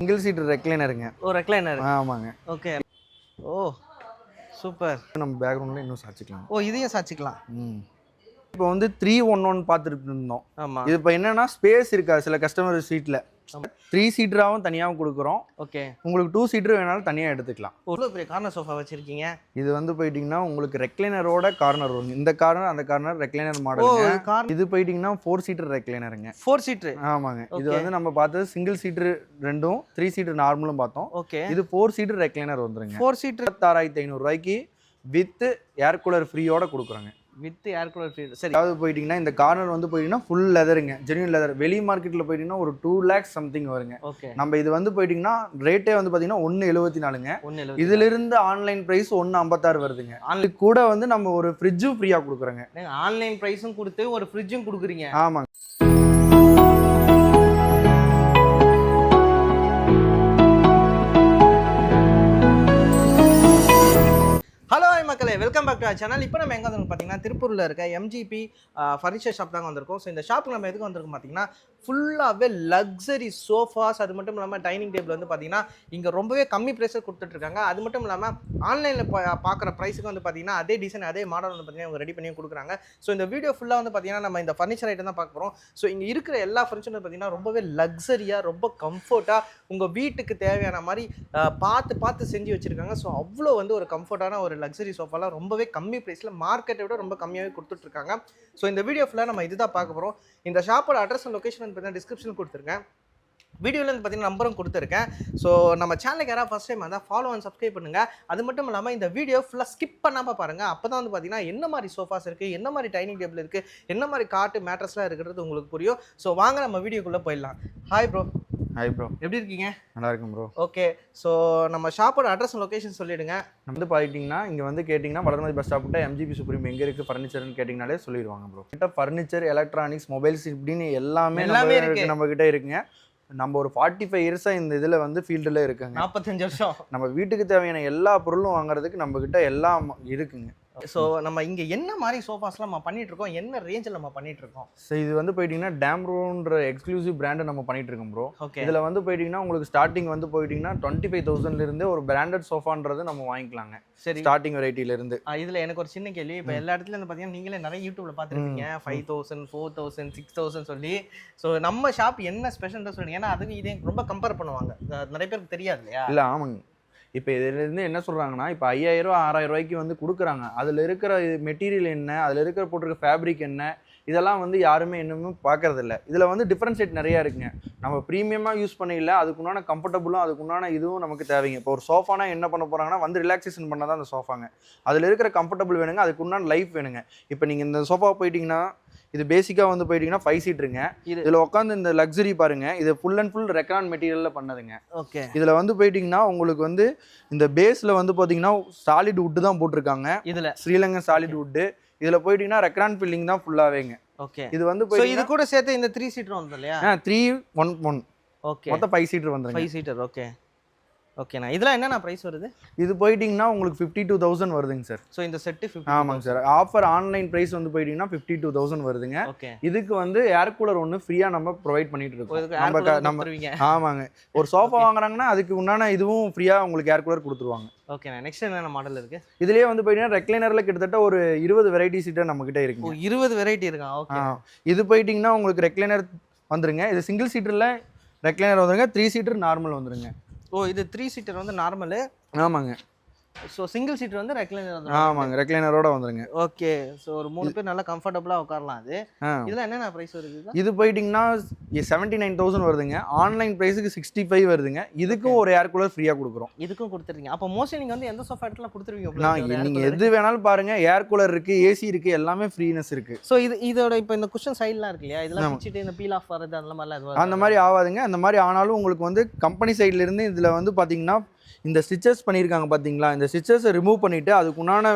Single seat ரெக்லைனருங்க. ஓ recliner. ஆமாங்க. ஓகே. ஓ சூப்பர். நம்ம பேக்ரவுண்ட்ல இன்னும் சாட்சிக்கலாம். ஓ இதையும் சாட்சிக்கலாம். இப்போ வந்து 311 பார்த்துட்டு இருந்தோம். ஆமா. இது இப்போ என்னன்னா ஸ்பேஸ் இருக்காது சில கஸ்டமர் சீட்ல. 3 சீட்டராவும் தனியாகவும் கொடுக்குறோம். ஓகே. உங்களுக்கு 2 சீட்டர் வேணாலும் தனியாக எடுத்துக்கலாம். எவ்வளோ பெரிய கார்னர் சோஃபா வச்சிருக்கீங்க? இது வந்து போயிட்டீங்கன்னா உங்களுக்கு ரெக்லைனரோட கார்னர் வரும். இந்த கார்னர் அந்த கார்னர் ரெக்லைனர் மாடல். இது போயிட்டீங்கன்னா 4 சீட்டர் ரெக்லைனருங்க. 4 சீட்டர். ஆமாங்க. இது வந்து நம்ம பார்த்தது சிங்கிள் சீட்டர் ரெண்டும் 3 சீட்டர் நார்மலும் பார்த்தோம். ஓகே. இது 4 சீட்டர் ரெக்லைனர் வந்துருங்க. 4 சீட்டர் 66,500 ரூபாய்க்கு வித் ஏர் கூலர் ஃப்ரீயோட கொடுக்குறாங்க. With air cooler free. சரி. அதாவது போயிட்டீங்கன்னா இந்த கார்னர் வந்து போயிட்டீங்கன்னா ஃபுல் லெதருங்க, ஜென்யூன் லெதர். வெளி மார்க்கெட்டில் போயிட்டீங்கன்னா ஒரு 2 lakhs சம்திங் வருங்க. ஓகே. நம்ம இது வந்து போயிட்டீங்கன்னா ரேட்டே வந்து பார்த்தீங்கன்னா 174ங்க. இதுல இருந்து ஆன்லைன் பிரைஸ் 156 வருதுங்க. அது கூட வந்து நம்ம ஒரு ஃப்ரிட்ஜும் ஃப்ரீயாக கொடுக்குறோங்க. ஆன்லைன் பிரைஸும் கொடுத்து ஒரு ஃப்ரிட்ஜும் கொடுக்குறீங்க. ஆமாங்க. ஹலோ மக்களே, welcome back to our channel. இப்போ நம்ம எங்கே வந்திருக்கோம் பார்த்தீங்கன்னா திருப்பூரில் இருக்க எம்ஜிபி ஃபர்னிச்சர் ஷாப் தாங்க வந்திருக்கோம். ஸோ இந்த ஷாப்புக்கு நம்ம எதுக்கு வந்திருக்கோம் பார்த்தீங்கன்னா ஃபுல்லாகவே லக்ஸரி சோஃபாஸ், அது மட்டும் இல்லாமல் டைனிங் டேபிள் வந்து பார்த்தீங்கன்னா இங்கே ரொம்பவே கம்மி ப்ரைஸில் கொடுத்துட்ருக்காங்க. அது மட்டும் இல்லாமல் ஆன்லைனில் பார்க்குற ப்ரைஸுக்கு வந்து பார்த்தீங்கன்னா அதே டிசைன் அதே மாடல் வந்து பார்த்தீங்கன்னா அவங்க ரெடி பண்ணி கொடுக்குறாங்க. ஸோ இந்த வீடியோ ஃபுல்லாக வந்து பார்த்தீங்கன்னா நம்ம இந்த ஃபர்னிச்சர் ஐட்டம் தான் பார்க்க போகிறோம். ஸோ இங்கே இருக்கிற எல்லா ஃபர்னிச்சரும் பார்த்தீங்கன்னா ரொம்பவே லக்ஸரியாக ரொம்ப கம்ஃபர்ட்டாக உங்கள் வீட்டுக்கு தேவையான மாதிரி பார்த்து செஞ்சு வச்சுருக்காங்க. ஸோ அவ்வளோ வந்து ஒரு கம்ஃபர்ட்டான ஒரு லக்ஸரி சோஃபாலாம் ரொம்பவே கம்மி ப்ரைஸில் மார்க்கெட்டை விட ரொம்ப கம்மியாகவே கொடுத்துட்ருக்காங்க. ஸோ இந்த வீடியோ ஃபுல்லாக நம்ம இதுதான் பார்க்க போகிறோம். இந்த ஷாப்போட அட்ரஸ் அண்ட் லொகேஷன் வந்து பார்த்தீங்கன்னா டிஸ்கிரிப்ஷன் கொடுத்துருக்கேன். வீடியோவில் வந்து பார்த்தீங்கன்னா நம்பரும் கொடுத்துருக்கேன். ஸோ நம்ம சேனலுக்கு யாராவது ஃபஸ்ட் டைம் வந்தால் ஃபாலோ அண்ட் சப்ஸ்கிரைப் பண்ணுங்கள். அது மட்டும் இல்லாமல் இந்த வீடியோ ஃபுல்லாக ஸ்கிப் பண்ணாமல் பாருங்கள். அப்போ தான் வந்து பார்த்தீங்கன்னா என்ன மாதிரி சோஃபாஸ் இருக்குது, என்ன மாதிரி டைனிங் டேபிள் இருக்குது, என்ன மாதிரி காட்டு மேட்ரஸ்லாம் இருக்கிறது உங்களுக்கு புரியும். ஸோ வாங்க நம்ம வீடியோக்குள்ளே போயிடலாம். Hi bro. Hi bro. எப்படி இருக்கீங்க? நல்லா இருக்கும் ப்ரோ. ஓகே. ஸோ நம்ம ஷாப்போட அட்ரஸ் லொகேஷன் சொல்லிவிடுங்க. நம்ம வந்து பார்த்திங்கன்னா இங்கே வந்து கேட்டிங்கன்னா வளர்மதி பஸ் ஸ்டாப்பிட்ட எம்ஜிபி சுப்ரீம் எங்கே இருக்குது ஃபர்னிச்சர்னு கேட்டிங்கனாலே சொல்லிடுவாங்க ப்ரோ. கிட்ட ஃபர்னிச்சர், எலக்ட்ரானிக்ஸ், மொபைல்ஸ் இப்படின்னு எல்லாமே நம்மக்கிட்ட இருக்குங்க. நம்ம ஒரு 45 இயர்ஸாக இந்த இதில் வந்து ஃபீல்டில் இருக்குங்க. 45 வருஷம் நம்ம வீட்டுக்கு தேவையான எல்லா பொருளும் வாங்குறதுக்கு நம்மக்கிட்ட எல்லாம் இருக்குங்க. ஸோ நம்ம இங்கே என்ன மாதிரி சோஃபாஸ்லாம் நம்ம பண்ணிட்டு இருக்கோம், என்ன ரேஞ்சில் நம்ம பண்ணிட்டு இருக்கோம்? ஸோ இது வந்து போயிட்டீங்கன்னா டேம்ரோன்ற எக்ஸ்க்ளூசிவ் பிராண்டை நம்ம பண்ணிட்டு இருக்கோம் ப்ரோ. ஓகே. இதில் வந்து போயிட்டீங்கன்னா உங்களுக்கு ஸ்டார்டிங் வந்து போயிட்டீங்கன்னா 25,000 ஒரு பிராண்டட் சோஃபான்றது நம்ம வாங்கிக்கலாங்க. சரி. ஸ்டார்டிங் வெரைட்டிலேருந்து. இதில் எனக்கு ஒரு சின்ன கேள்வி. இப்போ எல்லா இடத்துலையும் வந்து பார்த்தீங்கன்னா நீங்களே நிறைய யூடியூப்ல பார்த்துருக்கீங்க 5,000, 4,000, 6,000 சொல்லி. ஸோ நம்ம ஷாப் என்ன ஸ்பெஷல்னு சொல்லுங்க. ஏன்னா அதுக்கு இதே ரொம்ப கம்பேர் பண்ணுவாங்க, நிறைய பேருக்கு தெரியாது இல்லையா? இல்லை ஆமாங்க. இப்போ இதிலேருந்து என்ன சொல்கிறாங்கன்னா இப்போ 5,000, 6,000 ரூபாய்க்கு வந்து கொடுக்குறாங்க. அதில் இருக்கிற மெட்டீரியல் என்ன, அதில் இருக்கிற போட்டிருக்க ஃபேப்ரிக் என்ன, இதெல்லாம் வந்து யாருமே இன்னமும் பார்க்கறதில்ல. இதில் வந்து டிஃப்ரென்ஷியேட் நிறையா இருக்குங்க. நம்ம ப்ரீமியமாக யூஸ் பண்ணிடல, அதுக்குண்டான கம்ஃபர்டபுளும் அதுக்குண்டான இதுவும் நமக்கு தேவைங்க. இப்போ ஒரு சோஃபானா என்ன பண்ண போகிறாங்கன்னா வந்து ரிலாக்ஸேஷன் பண்ண தான் அந்த சோஃபாங்க. அதில் இருக்கிற கம்ஃபர்டபுள் வேணுங்க, அதுக்குண்டான லைஃப் வேணுங்க. இப்போ நீங்கள் இந்த சோஃபா போயிட்டீங்கன்னா இது பேசிக்காக வந்து போயிட்டீங்கன்னா 5 சீட்டுருங்க. இதில் உட்காந்து இந்த லக்ஸரி பாருங்க, இது ஃபுல் அண்ட் ஃபுல் ரெக்ரான் மெட்டீரியலில் பண்ணதுங்க. ஓகே. இதில் வந்து போயிட்டீங்கன்னா உங்களுக்கு வந்து இந்த பேஸில் வந்து பார்த்தீங்கன்னா சாலிட் வுட்டு தான் போட்டிருக்காங்க. இதில் ஸ்ரீலங்கன் சாலிட் வுட்டு. இதில் போயிட்டீங்கன்னா ரெக்ரான் ஃபில்லிங் தான் ஃபுல்லாவேங்க. ஓகே. இது வந்து இது கூட சேர்த்து இந்த 3 சீட்டர் வந்து இல்லையா? 311. ஓகே. மொத்தம் 5 சீட்டர் வந்துருங்க. 5 சீட்டர். ஓகே. ஓகேண்ணா. இதெல்லாம் என்னென்ன ப்ரைஸ் வருது? இது போயிட்டீங்கன்னா உங்களுக்கு 52,000 வருதுங்க சார். ஸோ இந்த செட்டு 50. ஆமாங்க சார். ஆஃபர் ஆன்லைன் ப்ரைஸ் வந்து போயிட்டீங்கன்னா 52,000 வருதுங்க. ஓகே. இதுக்கு வந்து ஏர் கூலர் ஒன்று ஃப்ரீயாக நம்ம ப்ரொவைட் பண்ணிட்டு இருக்கோம். நம்ம ஆமாங்க. ஒரு சோஃபா வாங்குறாங்கன்னா அதுக்கு உண்டான இதுவும் ஃப்ரீயாக உங்களுக்கு ஏர் கூலர் கொடுத்துருவாங்க. ஓகேண்ணா. நெக்ஸ்ட் என்னென்ன மாடல் இருக்கு? இதுலேயே வந்து போயிட்டீங்கன்னா ரெக்லைனரில் கிட்டத்தட்ட ஒரு 20 வெரைட்டி சீட்டர் நம்ம கிட்ட இருக்கு. 20 வெரைட்டி இருக்கா? ஓகே. இது போயிட்டீங்கன்னா உங்களுக்கு ரெக்லைனர் வந்துருங்க. இது சிங்கிள் சீட்டரில் ரெக்லைனர் வந்துருங்க. 3 சீட்டர் நார்மல் வந்துருங்க. ஓ இது 3 சீட்டர் வந்து நார்மலு. ஆமாங்க. ஸோ சிங்கிள் சீட்டர் வந்து ரெக்லைனர் வந்து. ஆமாங்க, ரெக்லைனரோட வந்துருங்க. ஓகே. ஸோ ஒரு 3 பேர் நல்லா கம்ஃபர்டபுளாக உட்காரலாம். அது இதெல்லாம் என்னென்ன ப்ரைஸ் வருது? இது போயிட்டிங்கன்னா 79,000 வருதுங்க. ஆன்லைன் ப்ரைஸுக்கு 65 வருதுங்க. இதுக்கும் ஒரு ஏர் கூலர் ஃப்ரீயாக கொடுக்குறோம். இதுக்கும் கொடுத்துருங்க. அப்போ மோஸ்ட்லி நீங்கள் வந்து எந்த சோஃபா இடத்துல கொடுத்துருவீங்க? நீங்கள் எது வேணாலும் பாருங்கள், ஏர் கூலர் இருக்குது, ஏசி இருக்குது, எல்லாமே ஃப்ரீனஸ் இருக்குது. ஸோ இதோட இப்போ இந்த குஷன் சைட்லாம் இருக்கு இல்லையா, இதெல்லாம் வச்சுட்டு இந்த பீல் ஆஃப் வரது அந்த மாதிரிலாம் அந்த மாதிரி ஆகாதுங்க. அந்த மாதிரி ஆனாலும் உங்களுக்கு வந்து கம்பெனி சைட்லேருந்து இதில் வந்து பார்த்தீங்கன்னா இந்த ஸ்டிச்சஸ் பண்ணியிருக்காங்க பார்த்தீங்களா, இந்த ஸ்டிச்சஸை ரிமூவ் பண்ணிவிட்டு அதுக்குண்டான